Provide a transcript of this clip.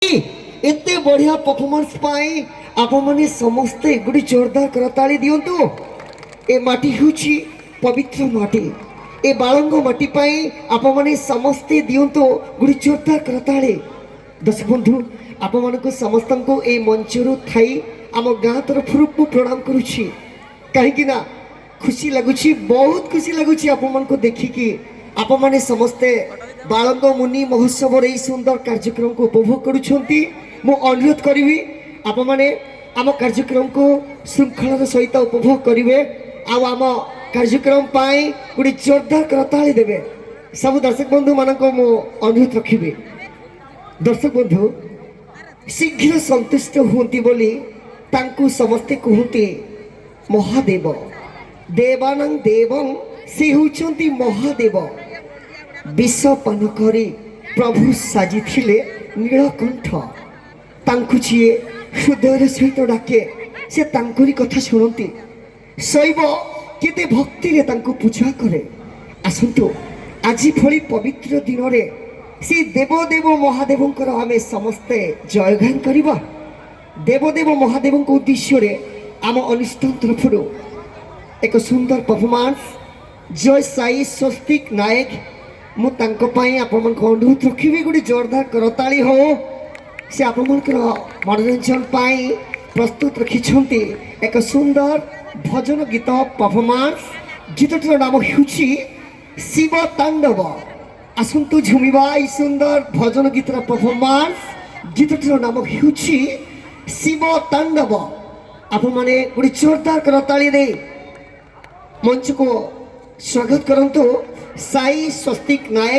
एते बढ़िया परफॉर्मेंस पाई आप माने समस्ते गुडी जोरदार करताली दियंतु। ए माटी हुची पवित्र माटी, ए बाळंग माटी पाई आप माने समस्ते दियंतु गुडी जोरदार करताली। दर्शक बंधु आप मानको समस्तंको ए मंचरु थाई आम गाँ तरफरु प्रणाम करुछि, कहीं ना खुशी लगुछि, बहुत खुशी लगुछि आप मानको देखिकी। आप माने समस्ते बाळंग मुनि महोत्सव ए सुंदर कार्यक्रम को उपभोग करुछंती। मु अनुरोध करी आप माने आम कार्यक्रम को श्रृंखलार सहित उपभोग करेंगे। आम कार्यक्रम पाई गोटे जोरदार करताली देवे। सब दर्शक बंधु मान मु अनुरोध रखी। दर्शक बंधु शीघ्र संतुष्ट हुंती बोली तांकु समस्ते कहते महादेव, देवानां देवं से होचंती महादेव। विष पान करी प्रभु साजी नीलकंठ, तांकु जीए हृदय सहित डाके से तांकरी कथा शुणती, शैव केते भक्ति रे तांकु पूजा करे। आसंतु आज भली पवित्र दिन रे से देवदेव महादेवंकर आमे समस्ते जयगान करिबा। देवदेव महादेव उद्देश्य रे आम अनुष्ठान तरफरु एक सुंदर परफॉर्मेंस जय साई स्वस्तिक नायक मु तांको पाई आपण मन को अनुरोध रखिबी। गुडी जोरदार करताली हो से आपण मन को मनोरंजन पाई प्रस्तुत रखिछंती एक सुंदर भजन गीत परफॉर्मेंस। गीतटर नाम हुची शिव तांडव। आसंतु झुमिबा ई सुंदर भजन गीतर परफॉर्मेंस। गीतटर नाम हुची शिव तांडव। आपण माने गुडी जोरदार करताली दे मंच को स्वागत करंतु साई स्वस्तिक नायक।